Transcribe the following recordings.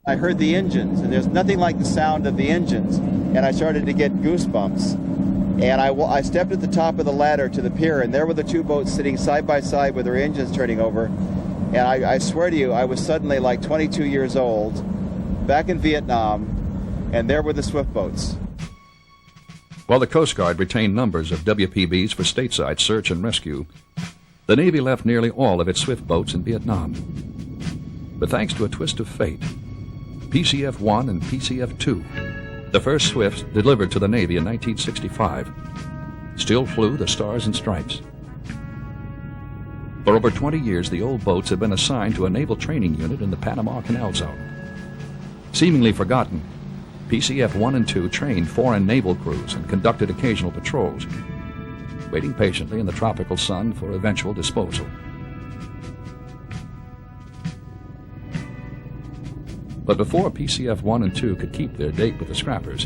I heard the engines, and there's nothing like the sound of the engines, and I started to get goosebumps. And I stepped at the top of the ladder to the pier, and there were the two boats sitting side by side with their engines turning over. And I swear to you, I was suddenly like 22 years old, back in Vietnam, and there were the swift boats. While the Coast Guard retained numbers of WPBs for stateside search and rescue, the Navy left nearly all of its swift boats in Vietnam. But thanks to a twist of fate, PCF1 and PCF2, the first Swifts delivered to the Navy in 1965, still flew the Stars and Stripes. For over 20 years, the old boats have been assigned to a Naval Training Unit in the Panama Canal Zone. Seemingly forgotten, PCF1 and 2 trained foreign naval crews and conducted occasional patrols, waiting patiently in the tropical sun for eventual disposal. But before PCF1 and 2 could keep their date with the scrappers,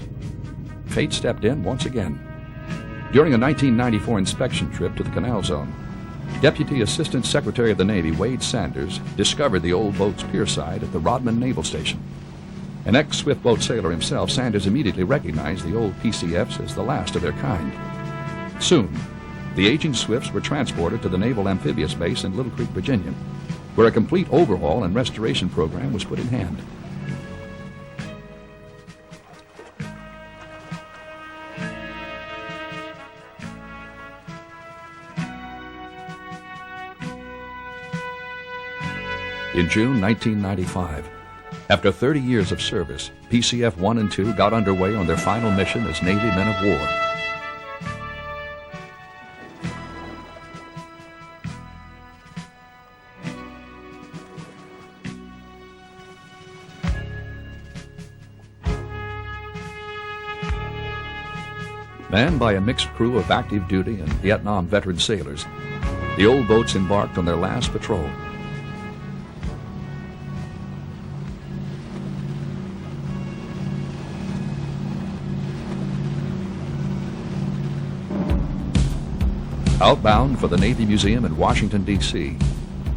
fate stepped in once again. During a 1994 inspection trip to the Canal Zone, Deputy Assistant Secretary of the Navy Wade Sanders discovered the old boat's pier side at the Rodman Naval Station. An ex-swift boat sailor himself, Sanders immediately recognized the old PCFs as the last of their kind. Soon, the aging Swifts were transported to the Naval Amphibious Base in Little Creek, Virginia, where a complete overhaul and restoration program was put in hand. In June 1995, after 30 years of service, PCF1 and 2 got underway on their final mission as Navy men of war. Manned by a mixed crew of active duty and Vietnam veteran sailors, the old boats embarked on their last patrol. Outbound for the Navy Museum in Washington, D.C.,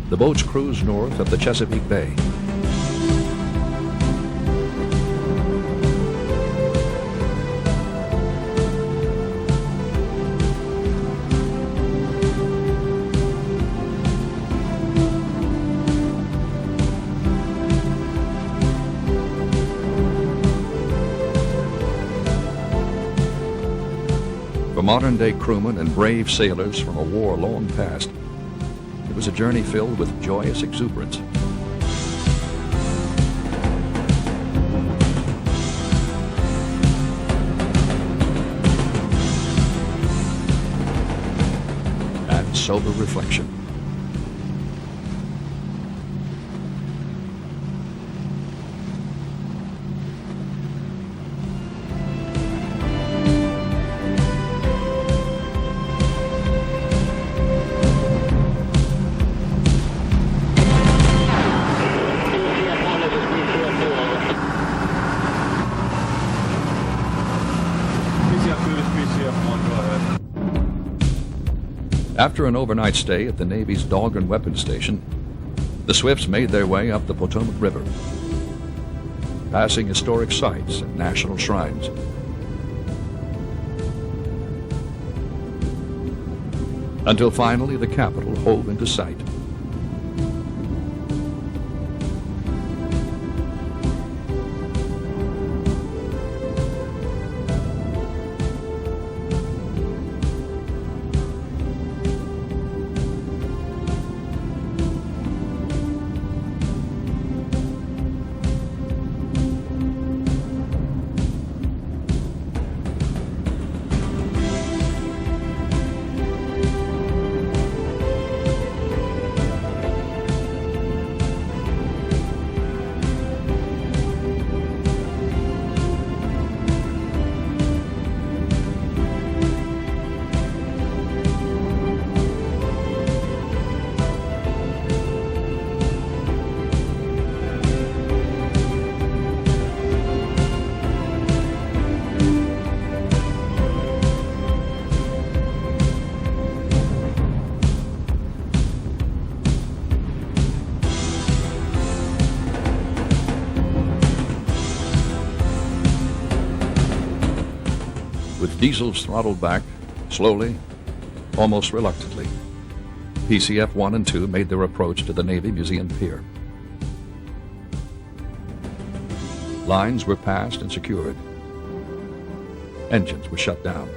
the boats cruised north of the Chesapeake Bay. For modern-day crewmen and brave sailors from a war long past, it was a journey filled with joyous exuberance. And sober reflection. After an overnight stay at the Navy's Dahlgren Weapons Station, the Swifts made their way up the Potomac River, passing historic sites and national shrines. Until finally the capital hove into sight. Diesels throttled back, slowly, almost reluctantly. PCF1 and 2 made their approach to the Navy Museum Pier. Lines were passed and secured. Engines were shut down.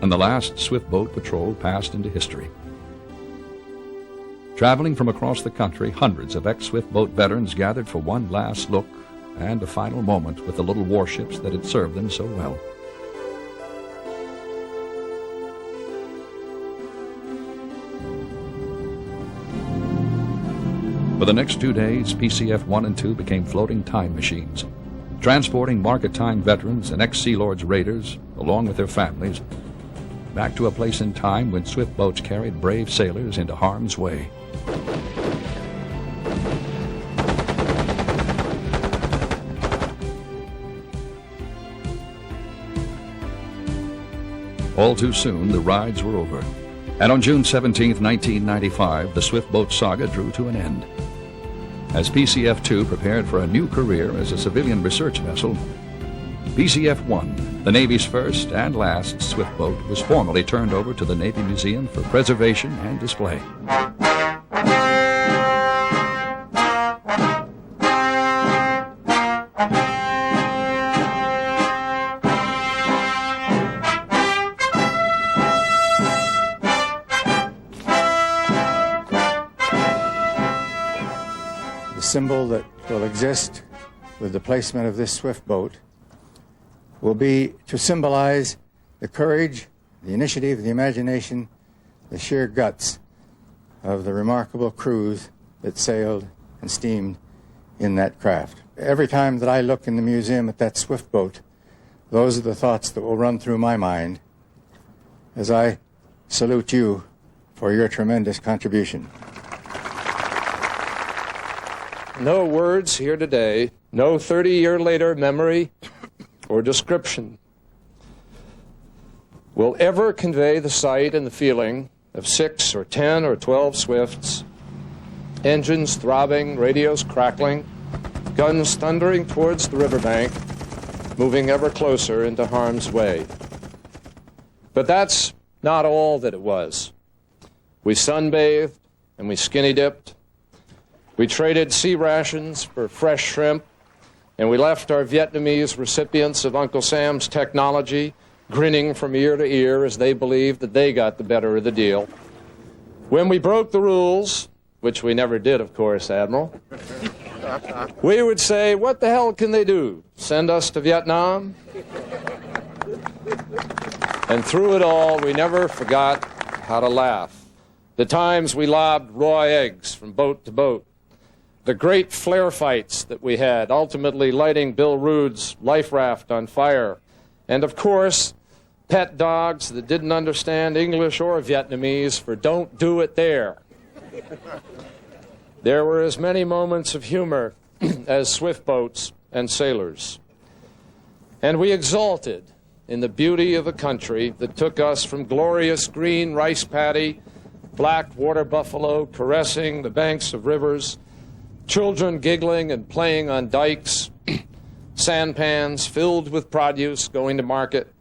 And the last swift boat patrol passed into history. Traveling from across the country, hundreds of ex-swift boat veterans gathered for one last look and a final moment with the little warships that had served them so well. For the next 2 days, PCF1 and 2 became floating time machines, transporting market-time veterans and ex-Sea Lords raiders, along with their families, back to a place in time when swift boats carried brave sailors into harm's way. All too soon, the rides were over, and on June 17, 1995, the swift boat saga drew to an end. As PCF2 prepared for a new career as a civilian research vessel, PCF1, the Navy's first and last swift boat, was formally turned over to the Navy Museum for preservation and display. The symbol that will exist with the placement of this swift boat will be to symbolize the courage, the initiative, the imagination, the sheer guts of the remarkable crews that sailed and steamed in that craft. Every time that I look in the museum at that swift boat, those are the thoughts that will run through my mind as I salute you for your tremendous contribution. No words here today, no 30-year-later memory or description will ever convey the sight and the feeling of 6 or 10 or 12 Swifts, engines throbbing, radios crackling, guns thundering towards the riverbank, moving ever closer into harm's way. But that's not all that it was. We sunbathed and we skinny dipped. We traded sea rations for fresh shrimp, and we left our Vietnamese recipients of Uncle Sam's technology grinning from ear to ear as they believed that they got the better of the deal. When we broke the rules, which we never did, of course, Admiral, we would say, what the hell can they do? Send us to Vietnam? And through it all, we never forgot how to laugh. The times we lobbed raw eggs from boat to boat. The great flare fights that we had, ultimately lighting Bill Rood's life raft on fire. And of course, pet dogs that didn't understand English or Vietnamese for don't do it there. There were as many moments of humor as swift boats and sailors. And we exulted in the beauty of a country that took us from glorious green rice paddy, black water buffalo caressing the banks of rivers, children giggling and playing on dikes, sampans filled with produce going to market,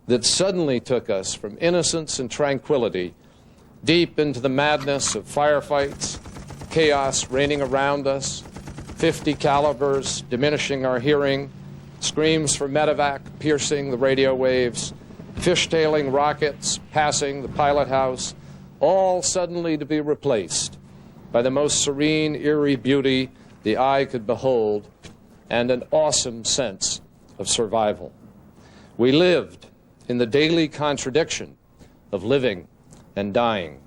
that suddenly took us from innocence and tranquility deep into the madness of firefights, chaos reigning around us, 50 calibers diminishing our hearing, screams for medevac piercing the radio waves, fishtailing rockets passing the pilot house, all suddenly to be replaced by the most serene, eerie beauty the eye could behold and an awesome sense of survival. We lived in the daily contradiction of living and dying.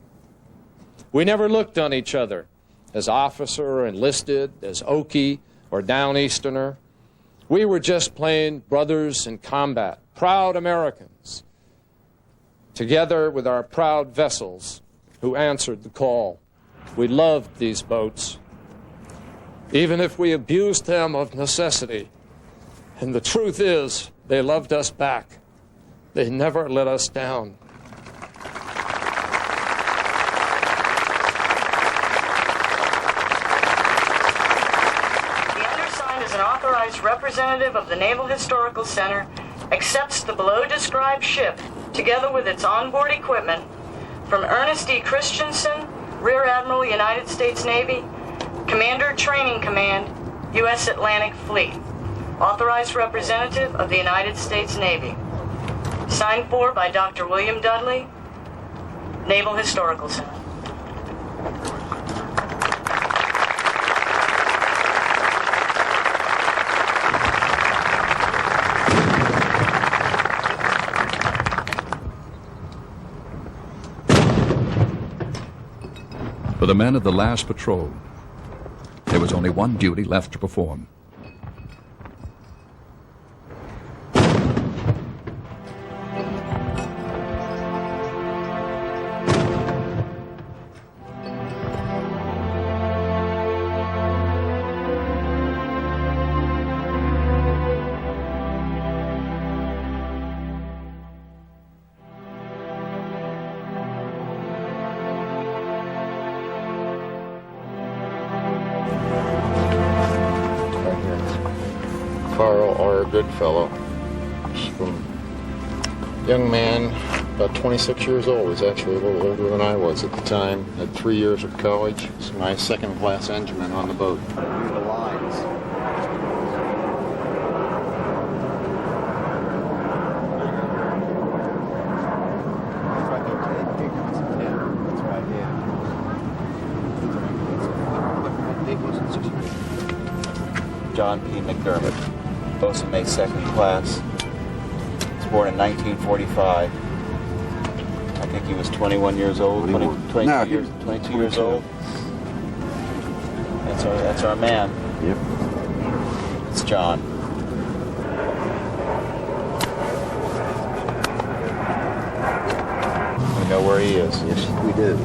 We never looked on each other as officer or enlisted, as Okie or Downeasterner. We were just plain brothers in combat, proud Americans, together with our proud vessels who answered the call. We loved these boats, even if we abused them of necessity. And the truth is, they loved us back. They never let us down. The undersigned is an authorized representative of the Naval Historical Center accepts the below-described ship, together with its onboard equipment, from Ernest E. Christensen, Rear Admiral, United States Navy, Commander Training Command, U.S. Atlantic Fleet, Authorized Representative of the United States Navy. Signed for by Dr. William Dudley, Naval Historical Center. For the men of the last patrol, there was only one duty left to perform. Goodfellow. Young man, about 26 years old. Was actually a little older than I was at the time. Had 3 years of college. Was my second-class engineman on the boat. The lines. John P. McDermott, bosun mate second class. Was born in 1945. I think he was 21 years old. 22 years old. That's our man. Yep. It's John. We know where he is. Yes, we do.